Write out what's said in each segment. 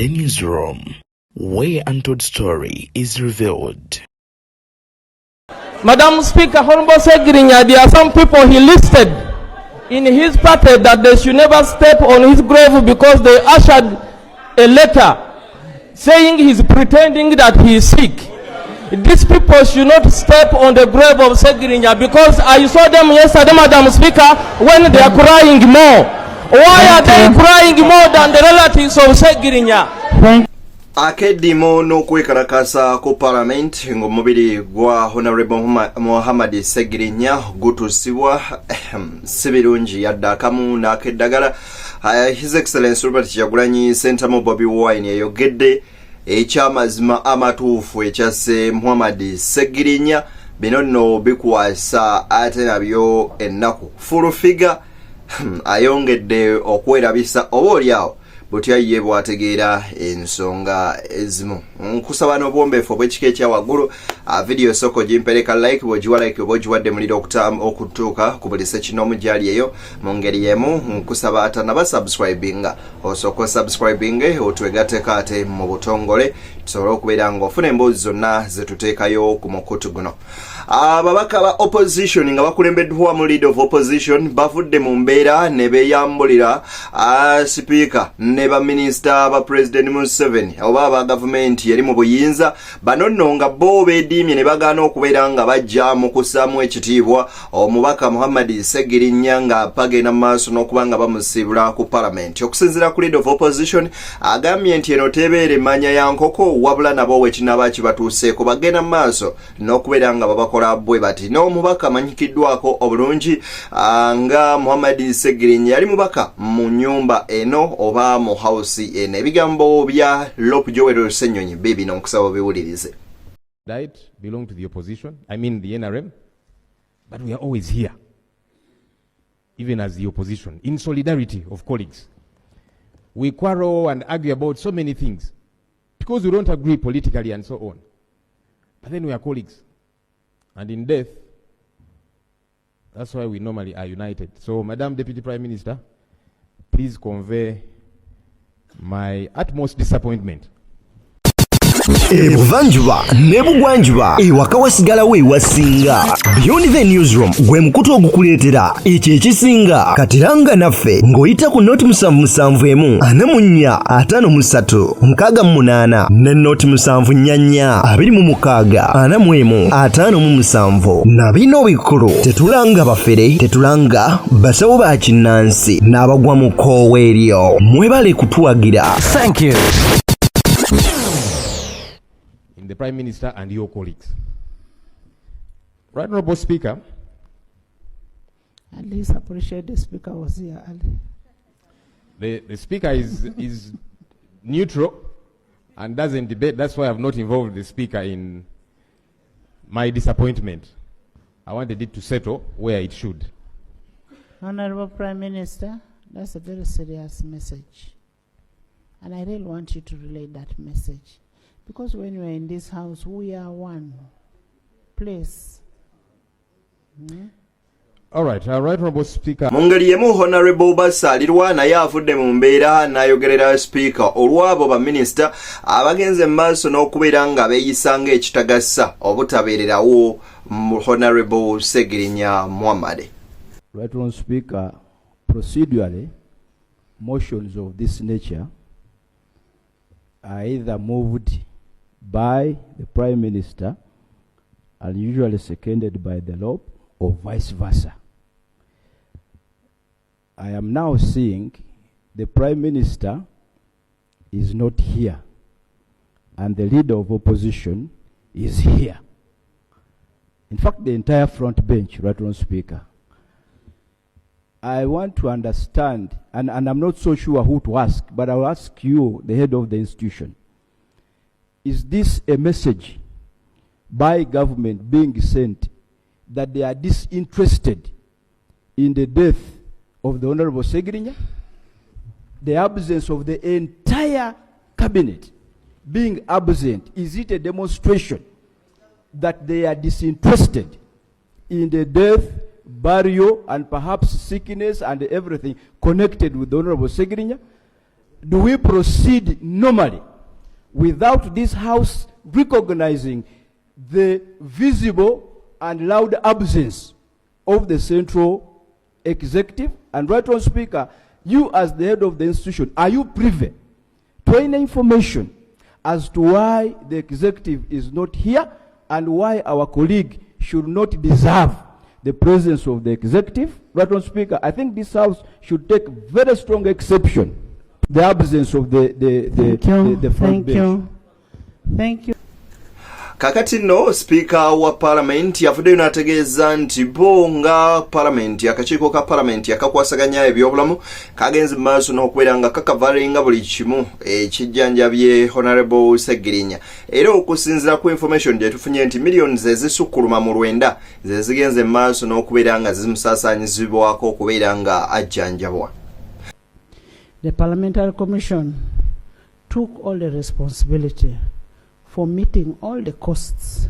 The newsroom, where untold story is revealed. Madam Speaker, Honorable Segirinya, there are some people he listed in his party that they should never step on his grave because they ushered a letter saying he's pretending that he is sick. These people should not step on the grave of Segirinya because I saw them yesterday, Madam Speaker, when they are crying more. Why are they crying more than the relatives of Segirinya? Akedimo n'okwekalakasa ku Parliament ng'omubiri gwa Honorable Muhammad Segirinya gutusibwa sibirungi yadde akamu n'akeddagala. His Excellency Robert Kyagulanyi Sentamu Bobi Wine yayogedde ekyamazima amatuufu ekyasse Muhammad Segirinya. Bino nno bikwasa ate nabyo ennaku full figure. Ayongedde okwerabisa oboolyawo butya ye bwategeera ensonga ezimu. Nkusaba n'obwombeefu obw'ekika ekya waggulu. Video soko gimpereka like bw'ogiwa like bw'ogiwadde muliro okutuuka ku buli sekinoomu gyali eyo mu ngeri y'emu. Nkusaba atanaba subscribinga osooka subscribinge otwegatteko ate mu butongole tusobole okubeera ng'ofuna emboozi zonna ze tuteekayo ku mukutu guno. Ababaka ba opposition nga bakulembeddwamu leader of opposition bavudde mu mbeera ne beeyambulira speaker ne ba minister ba President Museveni oba aba government yali mu buyinza. Bano nno nga bo beediimye ne bagaana okubeera nga bajja mu kussaamu ekitiibwa omubaka Muhammad Segirinya nga bagenda mu maaso n'okuba nga bamusiibula ku Parliament. Okusinziira ku leader of opposition agambye nti eno tebeere emmanya ya nkoko wabula nabo wekinaba kibatuuseeko bagenda mu maaso n'okubeera nga babakola bwe bati. N'omubaka amanyikiddwako obulungi nga Muhammad Segirinya yali mubaka mu nyumba eno oba mu house eno. Ebigambo bya Lop Joel Senyonyi bibino nkusaba biwulirize. Died belong to the opposition, I mean the NRM, but we are always here, even as the opposition, in solidarity of colleagues. We quarrel and argue about so many things because we don't agree politically and so on. But then we are colleagues. And in death, that's why we normally are united. So, Madam Deputy Prime Minister, please convey my utmost disappointment. Ebuvanjuba nebugwanjuba ewaka wasigala we wasinga. Beyond the newsroom gwe mukutu ogukuleetera ekyo ekisinga katiranga naffe ng'oyita ku noti 771 44 53 ne noti 744 26 45 na bino bikulu tetulanga bafere tetulanga basawo ba kinnansi n'abagwa mu koowa eryo mwebale kutuwagira. Thank you. The Prime Minister and your colleagues. Right Honorable Speaker. At least appreciate the Speaker was here early. The Speaker is neutral and doesn't debate. That's why I've not involved the Speaker in my disappointment. I wanted it to settle where it should. Honorable Prime Minister, that's a very serious message. And I really want you to relay that message. Because when we're in this house, we are one place. All right, Honorable Speaker. Mungeri yemu Honorable basalirwa naye avudde mu mbeera n'ayogerera Speaker olw'abo ba minister abagenze mu maaso n'okubeera nga beeyisanga ekitagassa obutabeererawo Honorable Segirinya Muhammad. Right Honorable Speaker, procedurally, motions of this nature are either moved by the Prime Minister and usually seconded by the LOP or vice versa. I am now seeing the Prime Minister is not here and the leader of opposition is here. In fact, the entire front bench, Right Honorable Speaker. I want to understand, and I'm not so sure who to ask, but I'll ask you, the head of the institution. Is this a message by government being sent that they are disinterested in the death of the Honorable Segirinya? The absence of the entire cabinet being absent, is it a demonstration that they are disinterested in the death, burial, and perhaps sickness and everything connected with the Honorable Segirinya? do we proceed normally without this House recognizing the visible and loud absence of the central executive? And right on, Speaker, you as the head of the institution, are you privy to any information as to why the executive is not here and why our colleague should not deserve the presence of the executive? Right on, Speaker, I think this House should take very strong exception to the absence of the front bench. Thank you. Kakati no Speaker wa Parliament yafudde n'ategeeza nti bo nga Parliament akakiiko ka Parliament akakwasaganya ebyobulamu kagenze mu maaso n'okubeera nga kakavalinga buli kimu ekijjanjabye Honorable Segirinya era okusinziira ku information gye tufunye nti millions ezisukkuluma mu 9 ze zigenze mu maaso n'okubeera nga zimusaasaanyizibwako okubeera nga ajjanjabwa. The Parliamentary Commission took all the responsibility for meeting all the costs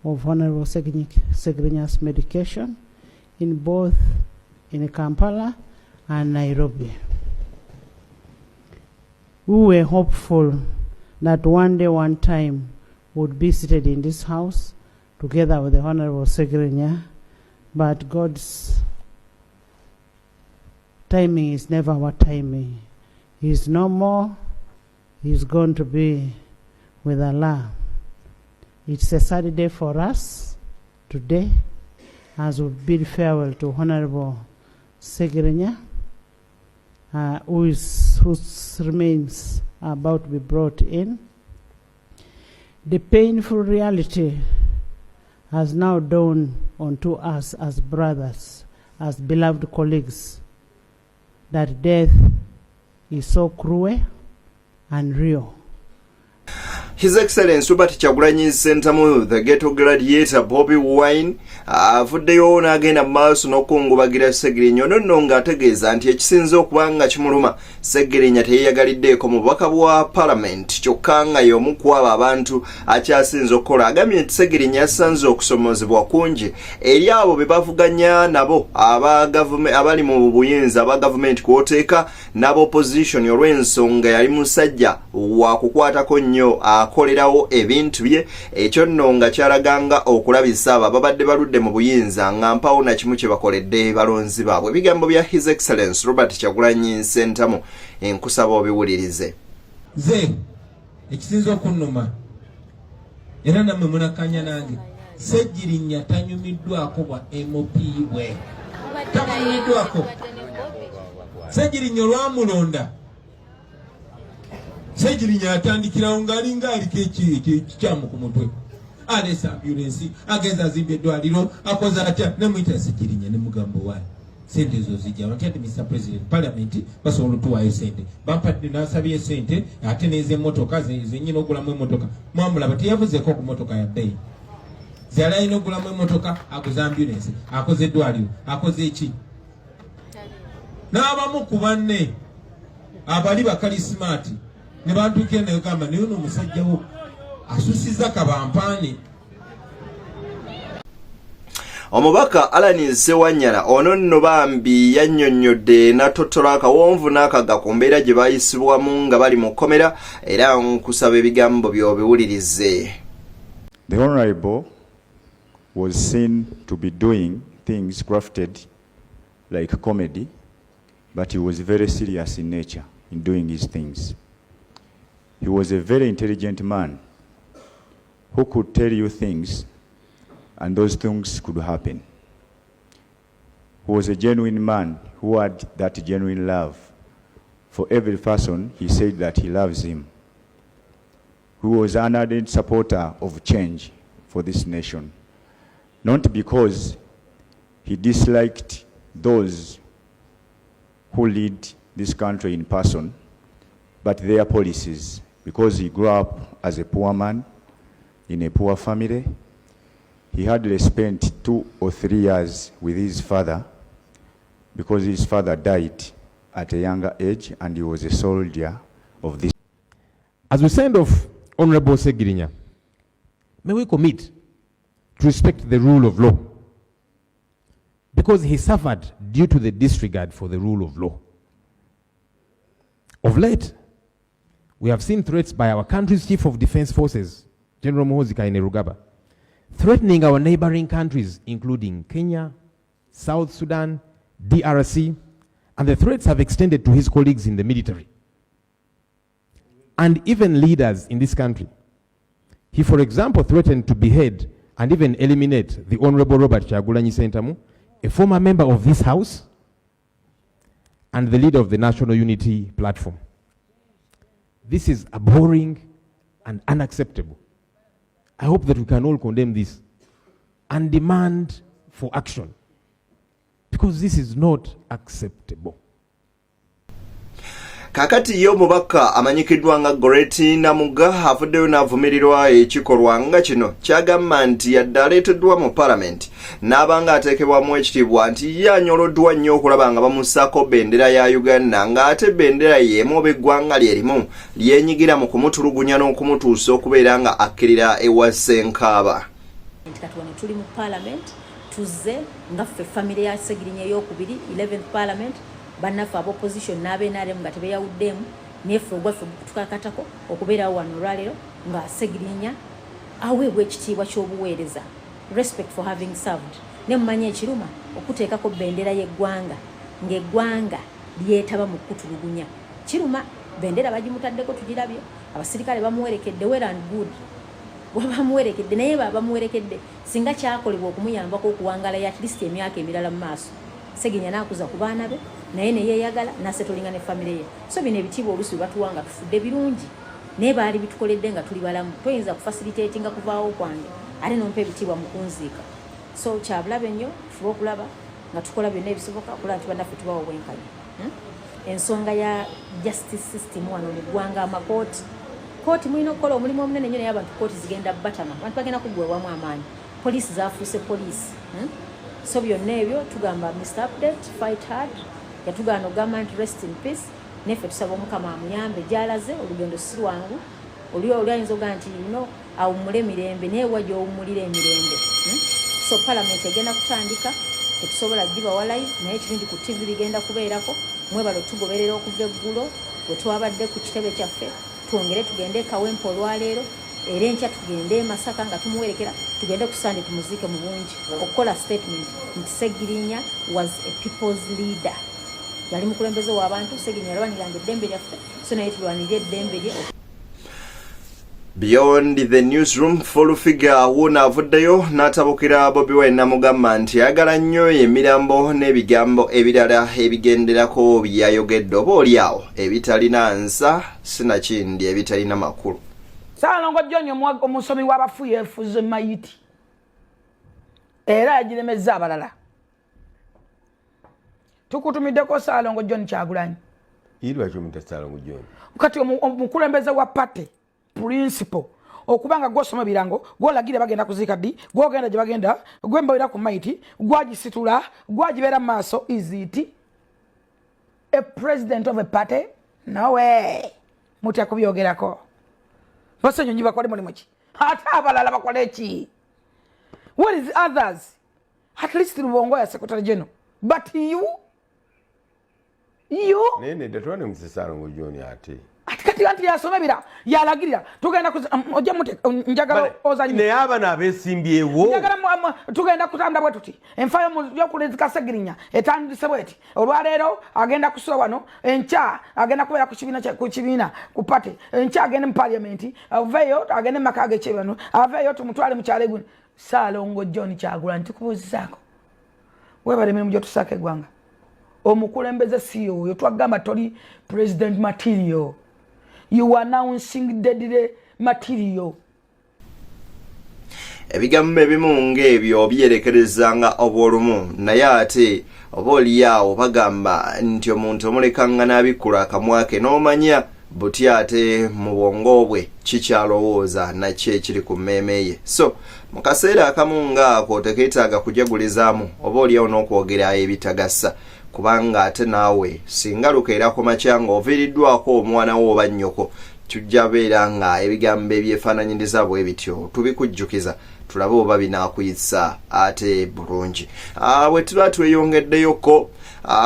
of Honorable Segirinya's medication in both in Kampala and Nairobi. We were hopeful that one day, one time, would be seated in this house together with the Honorable Segirinya, but God's timing is never our timing. He's no more. He's going to be with Allah. It's a sad day for us today as we bid farewell to Honorable Segirinya, whose remains are about to be brought in. The painful reality has now dawned onto us as brothers, as beloved colleagues, that death is so cruel and real. His Excellency Robert Kyagulanyi Ssentamu, the ghetto gladiator Bobby Wine, avuddeyo n'agenda maaso n'okungubagira Segirinya nno ng'ategeeza nti ekisinza okuba nga kimuluma Segirinya teyeeyagaliddeeko mu bubaka bwa Parliament kyokka nga y'omu ku abo abantu akyasinza okukola. Agambye nti Segirinya yasanze okusomozebwa kungi eri abo be bavuganya nabo abali mu buyinza aba gavumenti kwoteeka n'ab'opposition olw'ensonga yali musajja wa kukwatako nnyo akolerawo ebintu bye ekyo nno nga kyalaganga okulabisa abo ababadde baludde mu buyinza nga mpawo na kimu kye bakoledde balonzi baabwe. Ebigambo bya His Excellency Robert Kyagulanyi Ssentamu enkusaba obiwulirize. Nze ekisinza okunnuma era nammwe munakanya nange Segirinya tanyumiddwako bwa MOP bwe tanyumiddwako. Segirinya olwamulonda Segirinya atandikirawo ng'alinga aliko ekikyamu ku mutwe alesa ambulance agenda azimba eddwaliro akoze atya nemuyita Segirinya ne mugambo waayo sente ezo zijja wanti ati Mr. President Parliament basobola otuwaayo sente bampadde n'asabye sente ate n'ez'emmotoka zenyina ogulamu emmotoka mwamulaba teyavuzeeko ku mmotoka ya bbeeyi zeyali alina ogulamu emmotoka akoze ambulance akoze eddwaliro akoze eki n'abamu ku banne abali bakalismaati ne bantukira naye gamba naye ono omusajjawo asusiza kabampaane. Omubaka Alan Sewanyala ono nno bambi yannyonnyodde n'atottola akawonvu n'akaga ku mbeera gye bayisibwamu nga bali mu kkomera era nkusaba ebigambo by'obiwulirize. The Honorable was seen to be doing things crafted like comedy, but he was very serious in nature in doing his things. He was a very intelligent man who could tell you things and those things could happen. He was a genuine man who had that genuine love. For every person, he said that he loves him. He was an ardent supporter of change for this nation, not because he disliked those who lead this country in person, but their policies, because he grew up as a poor man in a poor family. He hardly spent 2 or 3 years with his father because his father died at a younger age and he was a soldier of this. As we send off Honorable Segirinya, may we commit to respect the rule of law, because he suffered due to the disregard for the rule of law. Of late, We have seen threats by our country's Chief of Defense Forces, General Muhoozi Kainerugaba, threatening our neighboring countries, including Kenya, South Sudan, DRC, and the threats have extended to his colleagues in the military and even leaders in this country. He, for example, threatened to behead and even eliminate the Honorable Robert Kyagulanyi Ssentamu, a former member of this House and the leader of the National Unity Platform. This is abhorring and unacceptable. I hope that we can all condemn this and demand for action, because this is not acceptable. Kakati yo mubaka amanyikidwa nga Goreti Namuga afuddeyo n'avumirirwa ekikolwa nga kino kyagamba nti yaddaleeteddwa mu Parliament n'abanga ateekebwamu ekitiibwa nti yanyoloddwa nnyo okulaba nga bamusaako bendera ya Uganda ng'ate bendera y'emu oba eggwanga lyerimu lyenyigira mu kumutulugunya n'okumutuusa okubeera nga akkirira ewa Ssenkaaba. Kati wano tuli mu Parliament tuzze nga ffe family ya Segirinya ey'okubiri 11th Parliament bannaffe ab'opposition n'ab'NRM nga tebeyawuddemu neffe ogwaffe tukakatako okubeerawo wano olwaleero nga Segirinya aweebwa ekitiibwa ky'obuweereza, respect for having served. Ne mumanye ekiruma okuteekako bendera y'eggwanga ng'eggwanga lyetaba mu kutulugunya. Kiruma bendera bagimutaddeko tugirabye, abasirikale bamuwerekedde well and good. Bamuwerekedde naye bamuwerekedde singa kyakolebwa okumuyambako okuwangala ya at least emyaka emirala mu maaso. Segirinya n'akuza ku baana be naye ne yeeyagala n'asetolinga ne family ye. So bino ebitiibwa oluusi batuwanga tufudde birungi naye baali bitukoledde nga tuli balamu. Toyinza kufacilitatinga kuvaawo kwange ate nompa ebitiibwa mu kunziika. So kyabulabe nnyo tufube okulaba nga tukola byonna ebisoboka okulaba nti bannaffe tubawa obwenkanya. Ensonga ya justice system wano mu ggwanga amakooti. Kooti mulina okukola omulimu omunene nnyo naye abantu kooti zigenda batama. Abantu bagenda kuggweebwamu amaanyi. Poliisi zaafuuse poliisi. So byonna ebyo tugamba Mr. Update, fight hard. Yatugaana government rest in peace. Neffe tusaba Omukama amuyambe gy'alaze olugendo si lwangu. Oli ayinza okugaa nti awummule emirembe naye wa gy'owummulira emirembe. So Parliament egenda kutandika tetusobola gibawa live naye kirungi ku TV bigenda kubeerako. Mwebale tugoberera okuva eggulo bwe twabadde ku kitebe kyaffe twongere tugende e Kawempe olwaleero era enkya tugende e Masaka nga tumuwerekera tugende ku Sande tumuziike mu bungi okukola statement nti Segirinya was a people's leader. Yali mukulembeze w'abantu. Segirinya yalwaniranga eddembe lyaffe so naye tulwanirira eddembe lye. Beyond the newsroom, full figure wona avuddeyo n'atabukira Bobi Wine n'amugamba nti ayagala nnyo emirambo n'ebigambo ebirala ebigenderako byayogedde oba oliawo ebitalina nsa sinakindi ebitalina makulu. Saalongo John omusomi w'abafuye efuze mayiti era yagiremeza abalala. Tukutumiddeko Saalongo John Kyagulanyi. Irwa kyomita Saalongo John. Kati omukulembeze wa party principle okubanga gwosoma birango gwolagire bagenda kuziika ddi gwogenda gye bagenda gwembalira ku maiti gwagisitula gwagibera mu maaso. Is it a president of a party? No way. Mutya kubyogerako basenyonyi bakole mulimu ki ate abalala bakole ki? What is others? At least Lubongo ya Secretary General, but you nene detwane Saalongo John ate atikati anti yasomebira yalagirira tugenda ojja mute njagala ozanyi ne abana abesimbyewo njagala tugenda kutanda bwe tuti enfayo yokulezika Segirinya etandise bweti olwaleero agenda kusula wano encha agenda kubeera ku kibiina ku party encha agenda mu parliament aveyo agenda makaage chebano aveyo tumutwale mu kyalo eguni. Saalongo John Kyagulanyi tukubuuzizaako webale mirimu gyotusaako eggwanga omukulembeze siyo oyo twagamba toli president material. You are announcing deadly material. Ebigambo ebimu ng'ebyo byerekerezanga obwolumu naye ate oba oliawo bagamba nti omuntu omulekanga n'abikkula akamwa ke n'omanya buti ate mu bwongo bwe kikyalowooza nakyo ekiri ku mmeeme ye. So mu kaseera akamu ng'ako tekeetaaga kujagulizaamu oba oliawo n'okwogera ebitagasa kubanga ate naawe singa lukeera ku makya ng'oviiriddwako omwana wo oba nnyoko tujja beera nga ebigambo ebyefaananyiriza bwe bityo tubikujjukiza tulabe oba binaakuyisa ate bulungi. Bwe tuba tweyongeddeyoko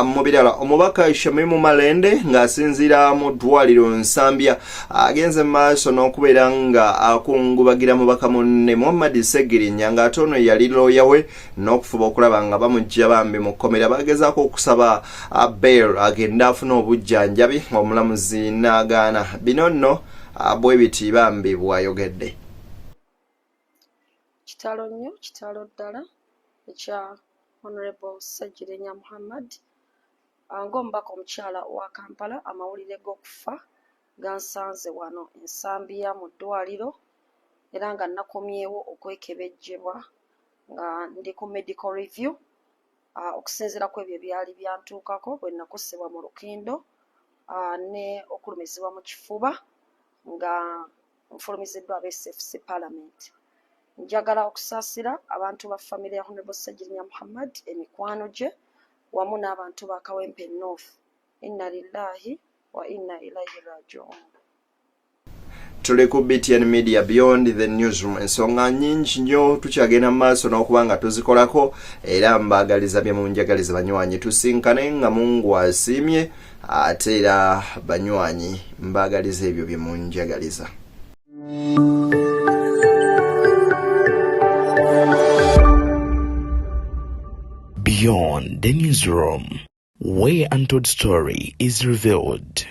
mu birala, omubaka Shamimu Malende ng'asinziira mu ddwaliro Nsambya agenze mu maaso n'okubeera nga akungubagira mubaka munne Muhammad Segirinya ng'ate ono yali looya we n'okufuba okulaba nga bamugya bambi mu kkomera. Bagezaako okusaba bail agenda afuna obujjanjabi, omulamuzi n'agaana. Bino nno bwe biti bambi bw'ayogedde. Kitalo nnyo, kitalo ddala ekya Honorable Segirinya Muhammad ng'omubaka omukyala wa Kampala. Amawulire g'okufa gansanze wano Nsambya mu ddwaliro era nga nakomyewo okwekebejjebwa nga ndi ku medical review okusinziira ku ebyo byali byantuukako bwe nakusibwa mu lukindo ne okulumizibwa mu kifuba nga nfulumiziddwa aba SFC Parliament. Njagala okusaasira abantu ba famire ya Honorable Segirinya Muhammad, emikwano gye wamu n'abantu ba Kawempe North. Inna lillahi wa inna ilaihi raji'un. Tuli ku BTN Media Beyond the Newsroom. Ensonga nnyingi nnyo tukyagenda mu maaso n'okuba nga tuzikolako era mbaagaliza bye munjagaliza banywanyi. Tusinkane nga Mungu asiimye ate era banywanyi mbaagaliza ebyo bye munjagaliza. Beyond the Newsroom, where untold story is revealed.